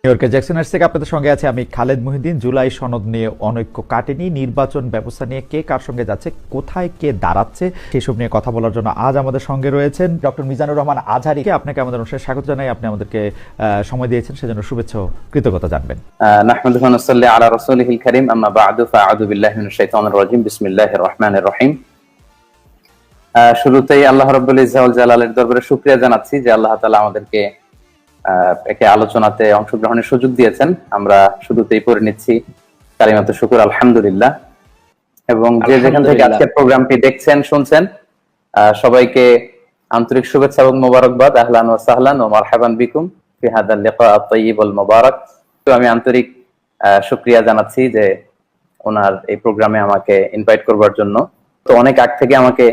নিউইয়র্কের জ্যাকসন থেকে আপনাদের সঙ্গে আছে আমি খালেদ মহিউদ্দিন। জুলাই সনদ নিয়ে অনৈক্য কাটেনি, নির্বাচন ব্যবস্থা নিয়ে কে কার সঙ্গে যাচ্ছে, কোথায় কে দাঁড়াচ্ছে, সেসব নিয়ে কথা বলার জন্য আজ আমাদের সঙ্গে রয়েছেন ডক্টর মিজানুর রহমান আজহারীকে। আপনাকে আমাদের অনুষ্ঠানে স্বাগত জানাই। আপনি আমাদেরকে সময় দিয়েছেন, সেজন্য শুভেচ্ছা ও কৃতজ্ঞতা জানবেন। নাহমাদুহু ওয়া নুসাল্লি আলা রাসূলিহিল কারীম, আম্মা বা'দু, ফাআউযু বিল্লাহি মিনাশ শাইতানির রাজীম, বিসমিল্লাহির রহমানির রহিম। শুরুতেই আল্লাহ রাব্বুল ইজ্জা ওয়াল জালালের দরবারে শুকরিয়া জানাচ্ছি যে আল্লাহ তাআলা আমাদেরকে একে আলোচনাতে অংশগ্রহণের সুযোগ দিয়েছেন। আমরা শুরুতেই পড়ে নিচ্ছি কালিমাতু শুকর, আলহামদুলিল্লাহ। এবং যে যেখান থেকে আজকের প্রোগ্রামটি দেখছেন শুনছেন, সবাইকে আন্তরিক শুভেচ্ছা এবং মোবারকবাদ। আহলান ওয়া সাহলান ওয়া মারহাবান বিকুম ফি হাদাল লিকা আত-তাইয়িব ওয়াল মুবারাক। তো আমি আন্তরিক শুকরিয়া জানাচ্ছি যে ওনার এই প্রোগ্রামে আমাকে ইনভাইট করবার জন্য। তো অনেক আগ থেকে আমাকে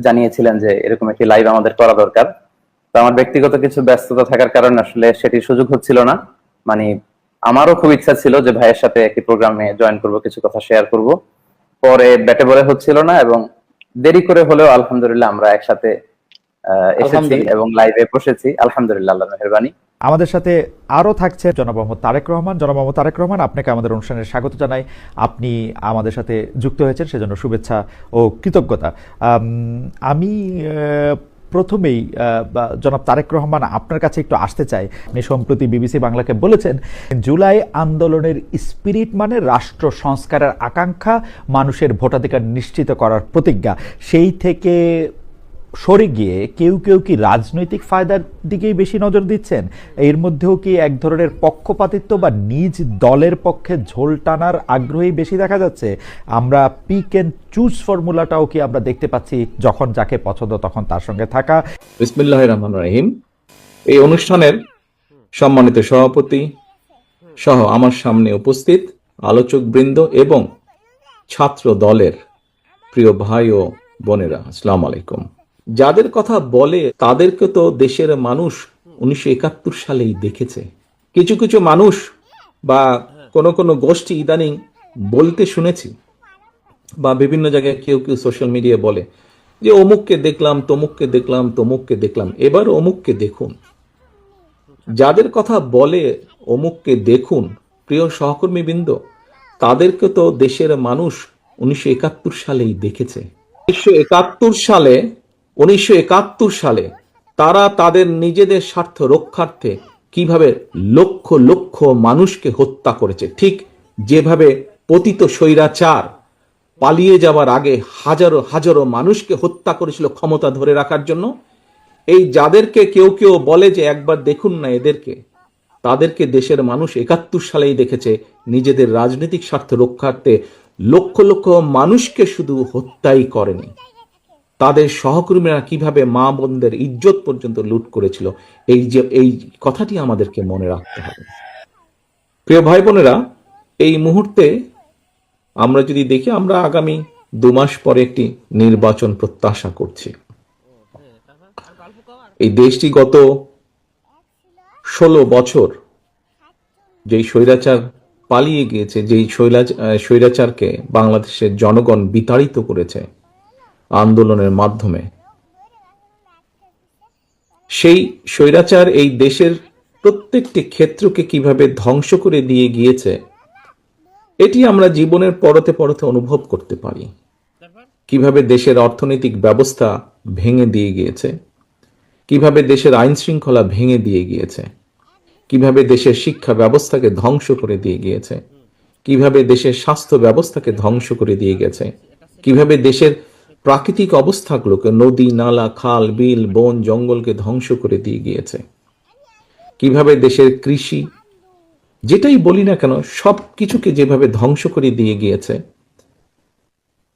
জানিয়েছিলেন যে এরকম একটি লাইভ আমাদের করা দরকার। তো আমার ব্যক্তিগত কিছু ব্যস্ততা থাকার কারণে আসলে সেটির সুযোগ হচ্ছিল না। মানে আমারও খুব ইচ্ছা ছিল যে ভাইয়ের সাথে একটি প্রোগ্রামে জয়েন করব, কিছু কথা শেয়ার করব, পরে ব্যাটে বলে হচ্ছিল না এবং দেরি করে হলেও আলহামদুলিল্লাহ আমরা একসাথে এসেছি এবং লাইভে বসেছি। আলহামদুলিল্লাহ, আল্লাহর মেহেরবানি। আমাদের সাথে আরও থাকছে জনাব মোহাম্মদ তারেক রহমান। জনাব মোহাম্মদ তারেক রহমান, আপনাকে আমাদের অনুষ্ঠানে স্বাগত জানাই। আপনি আমাদের সাথে যুক্ত হয়েছেন, সেজন্য শুভেচ্ছা ও কৃতজ্ঞতা। আমি প্রথমেই জনাব তারেক রহমান আপনার কাছে একটু আসতে চাই। আপনি সম্প্রতি বিবিসি বাংলাকে বলেছেন, জুলাই আন্দোলনের স্পিরিট মানে রাষ্ট্র সংস্কারের আকাঙ্ক্ষা, মানুষের ভোটাধিকার নিশ্চিত করার প্রতিজ্ঞা। সেই থেকে সরে গিয়ে কেউ কেউ কি রাজনৈতিক ফায়দার দিকেই বেশি নজর দিচ্ছেন? এর মধ্যেও কি এক ধরনের পক্ষপাতিত্ব বা নিজ দলের পক্ষে ঝোল টানার আগ্রহী বেশি দেখা যাচ্ছে? আমরা পিক এন্ড চুজ ফর্মুলাটাও কি আমরা দেখতে পাচ্ছি, যখন যাকে পছন্দ তখন তার সঙ্গে থাকা? বিসমিল্লাহির রহমানির রহিম। এই অনুষ্ঠানের সম্মানিত সভাপতি সহ আমার সামনে উপস্থিত আলোচক বৃন্দ এবং ছাত্র দলের প্রিয় ভাই ও বোনেরা, আসসালামু আলাইকুম। যাদের কথা বলে তাদেরকে তো দেশের মানুষ 1971 সালেই দেখেছে। কিছু কিছু মানুষ বা কোনো গোষ্ঠী ইদানিং বলতে শুনেছি বা বিভিন্ন জায়গায় কেউ কেউ সোশ্যাল মিডিয়ায় বলে যে অমুককে দেখলাম, তমুককে দেখলাম, তমুককে দেখলাম। এবার অমুককে দেখুন। যাদের কথা বলে অমুককে দেখুন, প্রিয় সহকর্মীবৃন্দ, তাদেরকে তো দেশের মানুষ 1971 সালেই দেখেছে। 1971 সালে তারা তাদের নিজেদের স্বার্থ রক্ষার্থে কিভাবে লক্ষ লক্ষ মানুষকে হত্যা করেছে, ঠিক যেভাবে পতিত স্বৈরাচার পালিয়ে যাওয়ার আগে হাজারো হাজারো মানুষকে হত্যা করেছিল ক্ষমতা ধরে রাখার জন্য। এই যাদেরকে কেউ কেউ বলে যে একবার দেখুন না এদেরকে, তাদেরকে দেশের মানুষ 71 সালেই দেখেছে নিজেদের রাজনৈতিক স্বার্থ রক্ষার্থে লক্ষ লক্ষ মানুষকে শুধু হত্যাই করেনি, তাদের সহকর্মীরা কিভাবে মা বোনদের ইজ্জত পর্যন্ত লুট করেছিল। এই কথাটি আমাদেরকে মনে রাখতে হবে। প্রিয় ভাই বোনেরা, এই মুহূর্তে আমরা যদি দেখি, আমরা আগামী 2 মাস পরে একটি নির্বাচন প্রত্যাশা করছি। এই দেশটি গত 16 বছর যেই স্বৈরাচার পালিয়ে গিয়েছে, যেই স্বৈরাচারকে বাংলাদেশের জনগণ বিতাড়িত করেছে আন্দোলনের মাধ্যমে, সেই স্বৈরাচার এই দেশের প্রত্যেকটি ক্ষেত্রকে কিভাবে ধ্বংস করে দিয়ে গিয়েছে, এটি আমরা জীবনের পরতে পরতে অনুভব করতে পারি। কিভাবে দেশের অর্থনৈতিক ব্যবস্থা ভেঙে দিয়ে গিয়েছে, কিভাবে দেশের আইন শৃঙ্খলা ভেঙে দিয়ে গিয়েছে, কিভাবে দেশের শিক্ষা ব্যবস্থাকে ধ্বংস করে দিয়ে গিয়েছে, কিভাবে দেশের স্বাস্থ্য ব্যবস্থাকে ধ্বংস করে দিয়ে গেছে, কিভাবে দেশের প্রাকৃতিক অবস্থাগুলোকে, নদী নালা খাল বিল বন জঙ্গলকে ধ্বংস করে দিয়ে গিয়েছে, কিভাবে দেশের কৃষি, যেটাই বলি না কেন, সব কিছুকে যেভাবে ধ্বংস করে দিয়ে গিয়েছে।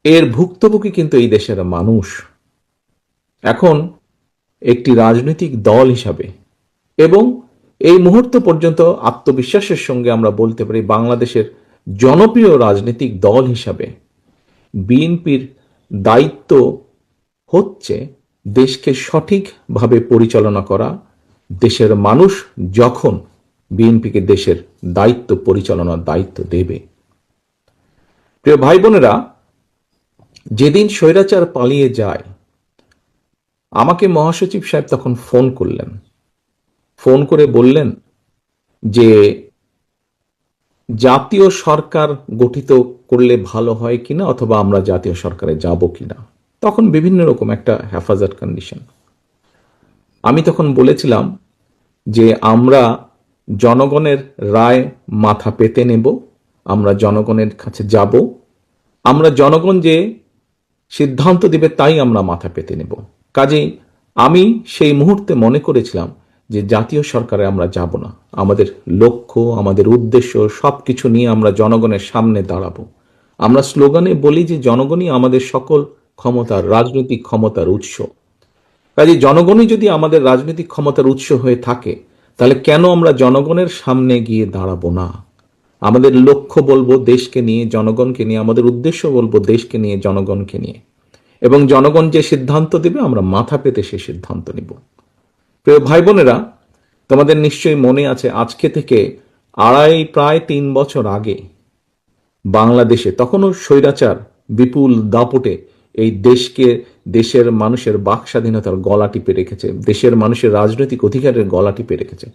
এর ভুক্তভোগী কিন্তু এই দেশের মানুষ। এখন একটি রাজনৈতিক দল হিসাবে এবং এই মুহূর্ত পর্যন্ত আত্মবিশ্বাসের সঙ্গে আমরা বলতে পারি, বাংলাদেশের জনপ্রিয় রাজনৈতিক দল হিসাবে বিএনপির দায়িত্ব হচ্ছে দেশকে সঠিকভাবে পরিচালনা করা। দেশের মানুষ যখন বিএনপিকে দেশের দায়িত্ব পরিচালনার দায়িত্ব দেবে। প্রিয় ভাই বোনেরা, যেদিন স্বৈরাচার পালিয়ে যায়, আমাকে মহাসচিব সাহেব তখন ফোন করলেন। ফোন করে বললেন যে জাতীয় সরকার গঠিত করলে ভালো হয় কিনা, অথবা আমরা জাতীয় সরকারে যাব কিনা। তখন বিভিন্ন রকম একটা হেফাজত কন্ডিশন। আমি তখন বলেছিলাম যে আমরা জনগণের রায় মাথা পেতে নেব, আমরা জনগণের কাছে যাব, আমরা জনগণ যে সিদ্ধান্ত দিবে তাই আমরা মাথা পেতে নেব। কাজেই আমি সেই মুহূর্তে মনে করেছিলাম যে জাতীয় সরকারে আমরা যাব না, আমাদের লক্ষ্য, আমাদের উদ্দেশ্য সবকিছু নিয়ে আমরা জনগণের সামনে দাঁড়াবো। আমরা স্লোগানে বলি যে জনগণই আমাদের সকল ক্ষমতার, রাজনৈতিক ক্ষমতার উৎস। কাজে জনগণই যদি আমাদের রাজনৈতিক ক্ষমতার উৎস হয়ে থাকে, তাহলে কেন আমরা জনগণের সামনে গিয়ে দাঁড়াবো না? আমাদের লক্ষ্য বলবো দেশকে নিয়ে, জনগণকে নিয়ে, আমাদের উদ্দেশ্য বলবো দেশকে নিয়ে, জনগণকে নিয়ে, এবং জনগণ যে সিদ্ধান্ত দেবে আমরা মাথা পেতে সে সিদ্ধান্ত নিব। প্রিয় ভাই বোনেরা, তোমাদের নিশ্চয়ই মনে আছে আজকে থেকে প্রায় 3 বছর আগে বাংলাদেশে তখনও স্বৈরাচার বিপুল দাপটে এই দেশের মানুষের বাক স্বাধীনতার গলা টিপে রেখেছে, দেশের মানুষের রাজনৈতিক অধিকারের গলা টিপে রেখেছে।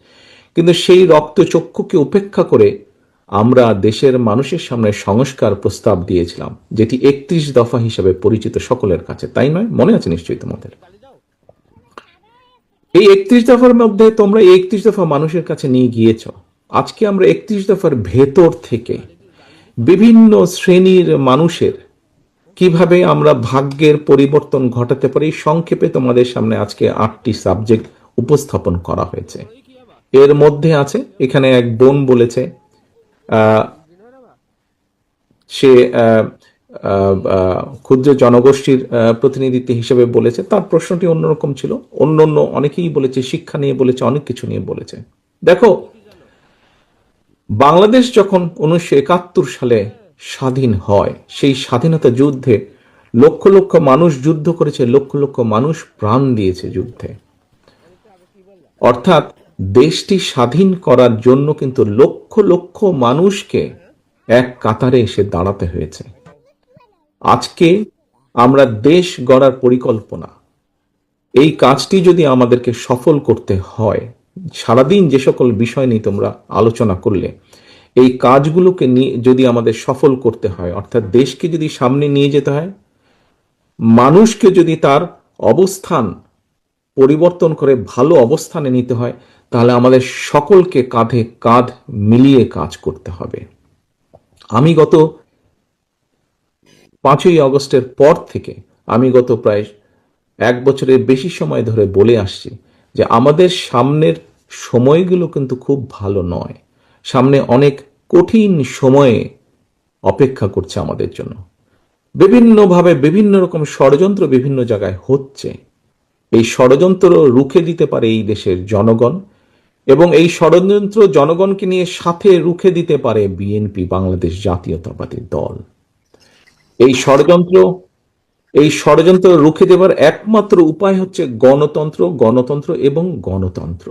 কিন্তু সেই রক্তচক্ষুকে উপেক্ষা করে আমরা দেশের মানুষের সামনে সংস্কার প্রস্তাব দিয়েছিলাম, যেটি 31 দফা হিসাবে পরিচিত সকলের কাছে, তাই নয়? মনে আছে নিশ্চয়ই তোমাদের। এই 31 দফার মধ্যে তোমরা এই 31 দফা মানুষের কাছে নিয়ে গিয়েছ। আজকে আমরা 31 দফার ভেতর থেকে বিভিন্ন শ্রেণীর মানুষের কিভাবে আমরা ভাগ্যের পরিবর্তন ঘটাতে পারি, সংক্ষেপে তোমাদের সামনে আজকে 8টি সাবজেক্ট উপস্থাপন করা হয়েছে। এর মধ্যে আছে, এখানে এক বোন বলেছে সে ক্ষুদ্র জনগোষ্ঠীর প্রতিনিধিত্ব হিসেবে বলেছে, তার প্রশ্নটি অন্যরকম ছিল। অন্য অনেকেই বলেছে, শিক্ষা নিয়ে বলেছে, অনেক কিছু নিয়ে বলেছে। দেখো, বাংলাদেশ যখন 1971 সালে স্বাধীন হয়, সেই স্বাধীনতা যুদ্ধে লক্ষ লক্ষ মানুষ যুদ্ধ করেছে, লক্ষ লক্ষ মানুষ প্রাণ দিয়েছে যুদ্ধে। অর্থাৎ দেশটি স্বাধীন করার জন্য কিন্তু লক্ষ লক্ষ মানুষকে এক কাতারে এসে দাঁড়াতে হয়েছে। আজকে আমরা দেশ গড়ার পরিকল্পনা, এই কাজটি যদি আমাদেরকে সফল করতে হয়, সারাদিন যে সকল বিষয় নিয়ে তোমরা আলোচনা করলে, এই কাজগুলোকে নিয়ে যদি আমাদের সফল করতে হয়, অর্থাৎ দেশকে যদি সামনে নিয়ে যেতে হয়, মানুষকে যদি তার অবস্থান পরিবর্তন করে ভালো অবস্থানে নিতে হয়, তাহলে আমাদের সকলকে কাঁধে কাঁধ মিলিয়ে কাজ করতে হবে। আমি গত 5ই আগস্টের পর থেকে আমি গত প্রায় 1 বছরের বেশি সময় ধরে বলে আসছি যে আমাদের সামনের সময়গুলো কিন্তু খুব ভালো নয়। সামনে অনেক কঠিন সময়ে অপেক্ষা করছে আমাদের জন্য। বিভিন্নভাবে বিভিন্ন রকম ষড়যন্ত্র বিভিন্ন জায়গায় হচ্ছে। এই ষড়যন্ত্র রুখে দিতে পারে এই দেশের জনগণ, এবং এই ষড়যন্ত্র জনগণকে নিয়ে সাথে রুখে দিতে পারে বিএনপি, বাংলাদেশ জাতীয়তাবাদী দল। এই ষড়যন্ত্র রুখে দেবার একমাত্র উপায় হচ্ছে গণতন্ত্র, গণতন্ত্র এবং গণতন্ত্র।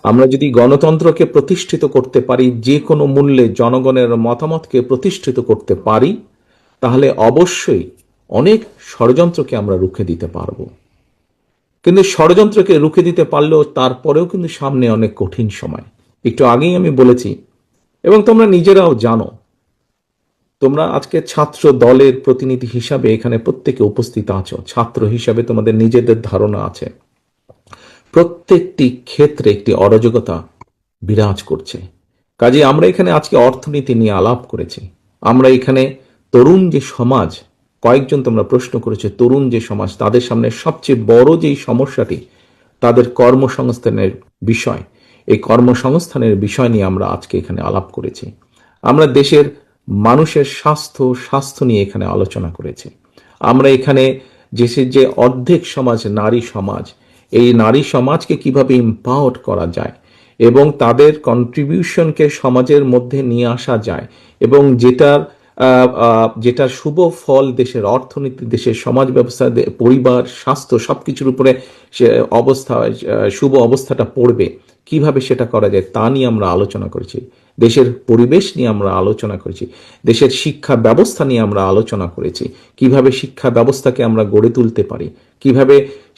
আমরা যদি গণতন্ত্রকে প্রতিষ্ঠিত করতে পারি, যে কোনো মূল্যে জনগণের মতামতকে প্রতিষ্ঠিত করতে পারি, তাহলে অবশ্যই অনেক ষড়যন্ত্রকে আমরা রুখে দিতে পারবো। কিন্তু ষড়যন্ত্রকে রুখে দিতে পারলেও তারপরেও কিন্তু সামনে অনেক কঠিন সময়। একটু আগেই আমি বলেছি, এবং তোমরা নিজেরাও জানো, তোমরা আজকে ছাত্র দলের প্রতিনিধি হিসাবে এখানে প্রত্যেকে উপস্থিত আছো, ছাত্র হিসাবে তোমাদের নিজেদের ধারণা আছে। প্রত্যেকটি ক্ষেত্রে একটি অরাজকতা বিরাজ করছে। কাজে আমরা এখানে আজকে অর্থনীতি নিয়ে আলাপ করেছি। আমরা এখানে তরুণ যে সমাজ, কয়েকজন তোমরা প্রশ্ন করেছে, তরুণ যে সমাজ, তাদের সামনে সবচেয়ে বড় যেই সমস্যাটি তাদের কর্মসংস্থানের বিষয়, এই কর্মসংস্থানের বিষয় নিয়ে আমরা আজকে এখানে আলাপ করেছি। আমরা দেশের মানুষের স্বাস্থ্য নিয়ে এখানে আলোচনা করেছি। আমরা এখানে দেশের যে অর্ধেক সমাজ নারী সমাজ, এই নারী সমাজকে কিভাবে এম্পাওয়ার করা যায় এবং তাদের কন্ট্রিবিউশনকে সমাজের মধ্যে নিয়ে আসা যায়, এবং যেটার যেটা শুভ ফল দেশের অর্থনীতি, দেশের সমাজ ব্যবস্থা, পরিবার, স্বাস্থ্য সবকিছুর উপরে সে অবস্থা, শুভ অবস্থাটা পড়বে, কিভাবে সেটা করা যায় তা নিয়ে আমরা আলোচনা করেছি। দেশের পরিবেশ নিয়ে আমরা আলোচনা করেছি, দেশের শিক্ষা ব্যবস্থা নিয়ে আমরা আলোচনা করেছি, কিভাবে শিক্ষা ব্যবস্থাকে আমরা গড়ে তুলতে পারি, কিভাবে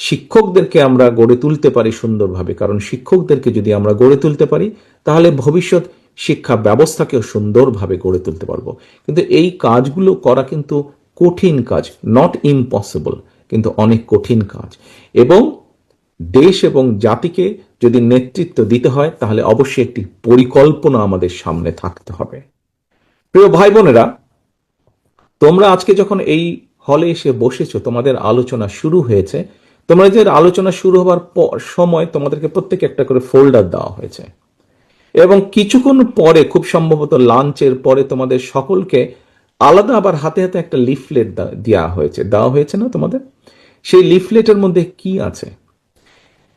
শিক্ষকদেরকে আমরা গড়ে তুলতে পারি সুন্দরভাবে, কারণ শিক্ষকদেরকে যদি আমরা গড়ে তুলতে পারি তাহলে ভবিষ্যৎ শিক্ষা ব্যবস্থাকেও সুন্দরভাবে গড়ে তুলতে পারবো। কিন্তু এই কাজগুলো করা কিন্তু কঠিন কাজ, নট ইম্পসিবল, কিন্তু অনেক কঠিন কাজ। এবং দেশ এবং জাতিকে যদি নেতৃত্ব দিতে হয় তাহলে অবশ্যই একটি পরিকল্পনা আমাদের সামনে থাকতে হবে। প্রিয় ভাই বোনেরা, তোমরা আজকে যখন এই হলে এসে বসেছো, তোমাদের আলোচনা শুরু হয়েছে, তোমাদের আলোচনা শুরু হওয়ার সময় তোমাদেরকে প্রত্যেকে একটা করে ফোল্ডার দেওয়া হয়েছে এবং কিছুক্ষণ পরে, খুব সম্ভবত লাঞ্চের পরে, তোমাদের সকলকে আলাদা আবার হাতে হাতে একটা লিফলেট দেওয়া হয়েছে না তোমাদের? সেই লিফলেটের মধ্যে কি আছে?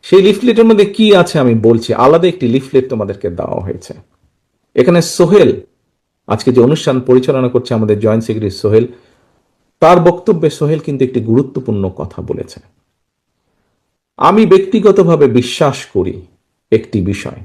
সেই লিফলেটের মধ্যে কি আছে আমি বলছি। আলাদা একটি লিফলেট তোমাদেরকে দেওয়া হয়েছে। এখানে সোহেল, আজকে যে অনুষ্ঠান পরিচালনা করছে আমাদের জয়েন্ট সেক্রেটারি সোহেল, তার বক্তব্যে সোহেল কিন্তু একটি গুরুত্বপূর্ণ কথা বলেছে। আমি ব্যক্তিগতভাবে বিশ্বাস করি একটি বিষয়,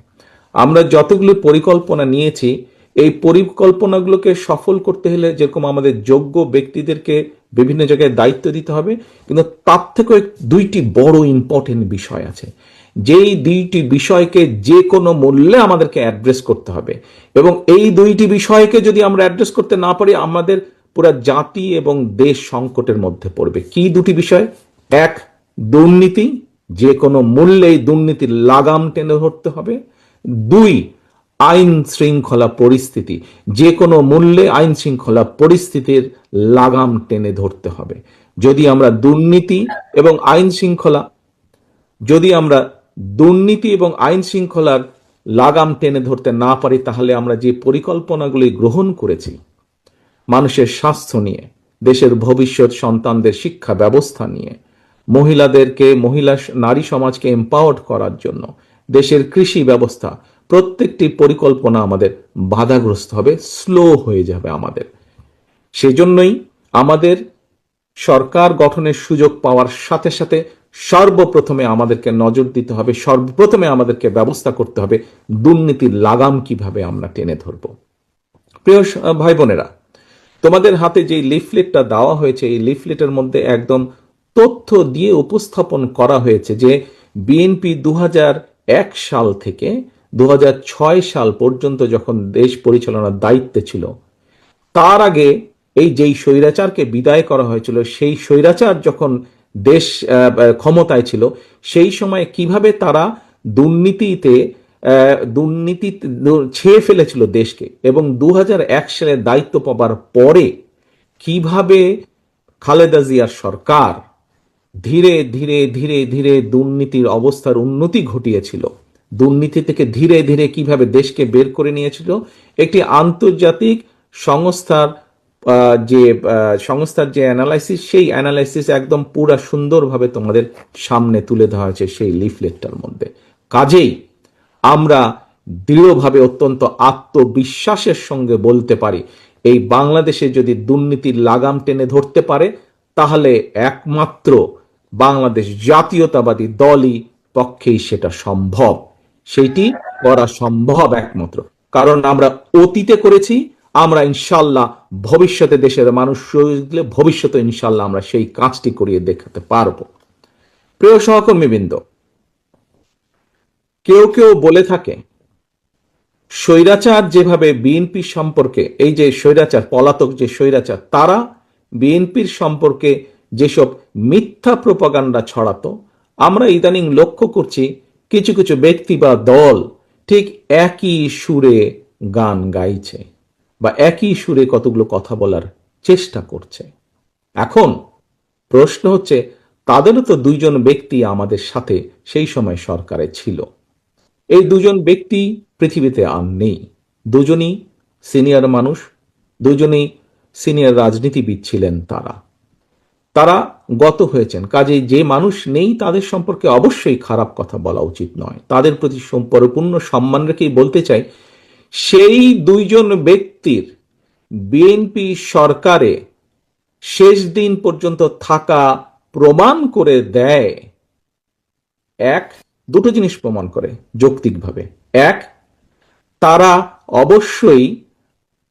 আমরা যতগুলো পরিকল্পনা নিয়েছি, এই পরিকল্পনাগুলোকে সফল করতে হলে যেরকম আমাদের যোগ্য ব্যক্তিদেরকে বিভিন্ন জায়গায় দায়িত্ব দিতে হবে, কিন্তু তার থেকেও দুইটি বড় ইম্পর্টেন্ট বিষয় আছে, যেই দুইটি বিষয়কে যে কোনো মূল্যে আমাদেরকে অ্যাড্রেস করতে হবে। এবং এই দুইটি বিষয়কে যদি আমরা অ্যাড্রেস করতে না পারি, আমাদের পুরো জাতি এবং দেশ সংকটের মধ্যে পড়বে। কি দুটি বিষয়? এক, দুর্নীতি, যে কোনো মূল্যে এই দুর্নীতির লাগাম টেনে ধরতে হবে। দুই, আইন শৃঙ্খলা পরিস্থিতি, যে কোনো মূল্যে আইন শৃঙ্খলা পরিস্থিতির লাগাম টেনে ধরতে হবে। যদি আমরা দুর্নীতি এবং আইন শৃঙ্খলার লাগাম টেনে ধরতে না পারি, তাহলে আমরা যে পরিকল্পনাগুলি গ্রহণ করেছি মানুষের স্বাস্থ্য নিয়ে, দেশের ভবিষ্যৎ সন্তানদের শিক্ষা ব্যবস্থা নিয়ে, নারী সমাজকে এম্পাওয়ার্ড করার জন্য, দেশের কৃষি ব্যবস্থা, প্রত্যেকটি পরিকল্পনা আমাদের বাধাগ্রস্ত হবে, স্লো হয়ে যাবে আমাদের। সেজন্যই আমাদের সরকার গঠনের সুযোগ পাওয়ার সাথে সাথে সর্বপ্রথমে আমাদেরকে নজর দিতে হবে, সর্বপ্রথমে আমাদেরকে ব্যবস্থা করতে হবে দুর্নীতির লাগাম কিভাবে আমরা টেনে ধরব। প্রিয় ভাই বোনেরা, তোমাদের হাতে যে লিফলেটটা দেওয়া হয়েছে, এই লিফলেটের মধ্যে একদম তথ্য দিয়ে উপস্থাপন করা হয়েছে যে বিএনপি 2001 সাল থেকে 2006 সাল পর্যন্ত যখন দেশ পরিচালনার দায়িত্বে ছিল, তার আগে যেই স্বৈরাচারকে বিদায় করা হয়েছিল, সেই স্বৈরাচার যখন দেশ ক্ষমতায় ছিল, সেই সময় কিভাবে তারা দুর্নীতি ছেয়ে ফেলেছিল দেশকে, এবং 2001 সালে দায়িত্ব পাবার পরে কিভাবে খালেদা জিয়ার সরকার ধীরে ধীরে ধীরে ধীরে দুর্নীতির অবস্থার উন্নতি ঘটিয়েছিল, দুর্নীতি থেকে ধীরে ধীরে কিভাবে দেশকে বের করে নিয়েছিল, একটি আন্তর্জাতিক সংস্থার যে অ্যানালাইসিস, সেই অ্যানালাইসিস একদম পুরা সুন্দরভাবে তোমাদের সামনে তুলে ধরা হয়েছে সেই লিফলেটটার মধ্যে। কাজেই আমরা দৃঢ়ভাবে, অত্যন্ত আত্মবিশ্বাসের সঙ্গে বলতে পারি, এই বাংলাদেশে যদি দুর্নীতির লাগাম টেনে ধরতে পারে, তাহলে একমাত্র বাংলাদেশ জাতীয়তাবাদী দলই পক্ষেই সেটা সম্ভব। সেটি করা সম্ভব একমাত্র কারণ আমরা অতীতে করেছি, আমরা ইনশাল্লাহ ভবিষ্যতে দেশের মানুষ ভবিষ্যতে ইনশাল্লাহ আমরা সেই কাজটি করিয়ে দেখাতে পারবো। প্রিয় সহকর্মীবৃন্দ, কেউ কেউ বলে থাকে স্বৈরাচার যেভাবে বিএনপি সম্পর্কে, এই যে স্বৈরাচার, পলাতক যে স্বৈরাচার, তারা বিএনপির সম্পর্কে যেসব মিথ্যা প্রোপাগান্ডা ছড়াতো, আমরা ইদানিং লক্ষ্য করছি কিছু কিছু ব্যক্তি বা দল ঠিক একই সুরে গান গাইছে বা একই সুরে কতগুলো কথা বলার চেষ্টা করছে। এখন প্রশ্ন হচ্ছে, তাদেরও তো দুইজন ব্যক্তি আমাদের সাথে সেই সময় সরকারে ছিল। এই দুজন ব্যক্তি পৃথিবীতে আর নেই। দুজনই সিনিয়র মানুষ, দুজনই সিনিয়র রাজনীতিবিদ ছিলেন। তারা গত হয়েছেন। কাজেই যে মানুষ নেই তাদের সম্পর্কে অবশ্যই খারাপ কথা বলা উচিত নয়। তাদের প্রতি পরিপূর্ণ সম্মান রেখেই বলতে চাই, সেই দুইজন ব্যক্তির বিএনপি সরকারে শেষ দিন পর্যন্ত থাকা প্রমাণ করে দেয়, দুটো জিনিস প্রমাণ করে যৌক্তিকভাবে। এক, তারা অবশ্যই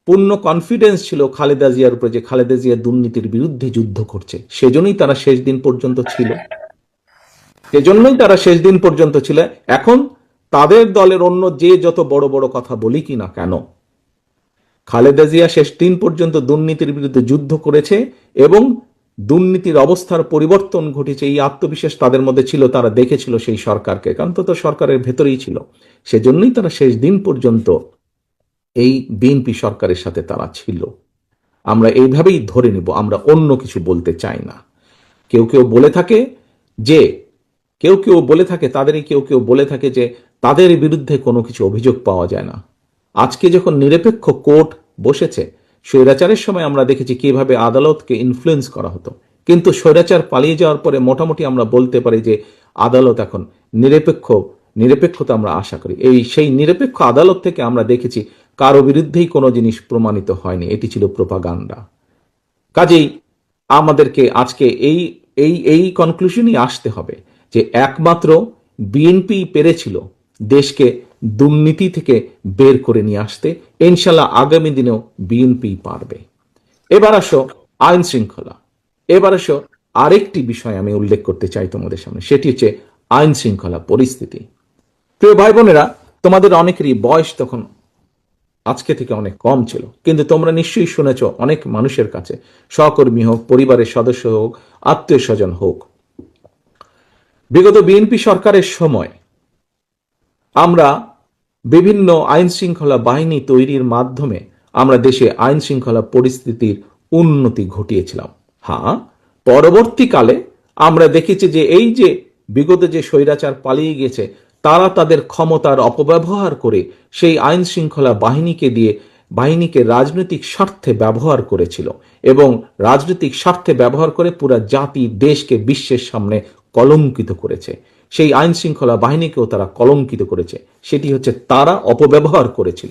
পূর্ণ কনফিডেন্স ছিল খালেদা জিয়ার উপরে যে খালেদা জিয়া দুর্নীতির বিরুদ্ধে যুদ্ধ করছে, সেজন্যই তারা শেষ দিন পর্যন্ত ছিল। এখন তাদের দলের অন্য যে যত বড় বড় কথা বলি কি না কেন, খালেদা জিয়া শেষ দিন পর্যন্ত দুর্নীতির বিরুদ্ধে যুদ্ধ করেছে এবং দুর্নীতির অবস্থার পরিবর্তন ঘটেছে, এই আত্মবিশ্বাস তাদের মধ্যে ছিল। তারা দেখেছিল সেই সরকারকে, কারণ তো সরকারের ভেতরেই ছিল, সেজন্যই তারা শেষ দিন পর্যন্ত এই বিএনপি সরকারের সাথে তারা ছিল। আমরা এইভাবেই ধরে নিব, আমরা অন্য কিছু বলতে চাই না। কেউ কেউ বলে থাকে যে তাদের বিরুদ্ধে কোনো কিছু অভিযোগ পাওয়া যায় না। আজকে যখন নিরপেক্ষ কোর্ট বসেছে, স্বৈরাচারের সময় আমরা দেখেছি কিভাবে আদালতকে ইনফ্লুয়েন্স করা হতো, কিন্তু স্বৈরাচার পালিয়ে যাওয়ার পরে মোটামুটি আমরা বলতে পারি যে আদালত এখন নিরপেক্ষতা আমরা আশা করি। সেই নিরপেক্ষ আদালত থেকে আমরা দেখেছি কারো বিরুদ্ধেই কোনো জিনিস প্রমাণিত হয়নি, এটি ছিল প্রোপাগান্ডা। কাজেই আমাদেরকে আজকে এই কনক্লুশনই আসতে হবে যে একমাত্র বিএনপি পেরেছিল দেশকে দুর্নীতি থেকে বের করে নিয়ে আসতে। ইনশাল্লাহ আগামী দিনেও বিএনপি পারবে। এবার আসো আইন শৃঙ্খলা। আরেকটি বিষয় আমি উল্লেখ করতে চাই তোমাদের সামনে, সেটি হচ্ছে আইন শৃঙ্খলা পরিস্থিতি। প্রিয় ভাই বোনেরা, তোমাদের অনেকেরই বয়স তখন আজকে থেকে অনেক কম ছিল, কিন্তু তোমরা নিশ্চয়ই শুনেছ অনেক মানুষের কাছে, সহকর্মী হোক, পরিবারের সদস্য হোক, আত্মীয় স্বজন হোক, বিগত বিএনপি সরকারের সময় আমরা বিভিন্ন আইন শৃঙ্খলা বাহিনী তৈরির মাধ্যমে আমরা দেশে আইন শৃঙ্খলা পরিস্থিতির উন্নতি ঘটিয়েছিলাম। হ্যাঁ, পরবর্তীকালে আমরা দেখেছি যে এই যে বিগত যে স্বৈরাচার পালিয়ে গেছে, তারা তাদের ক্ষমতার অপব্যবহার করে সেই আইন শৃঙ্খলা বাহিনীকে রাজনৈতিক স্বার্থে ব্যবহার করেছিল এবং রাজনৈতিক স্বার্থে ব্যবহার করে পুরা জাতি দেশকে বিশ্বের সামনে কলঙ্কিত করেছে। সেই আইন শৃঙ্খলা বাহিনীকেও তারা কলঙ্কিত করেছে, সেটি হচ্ছে তারা অপব্যবহার করেছিল।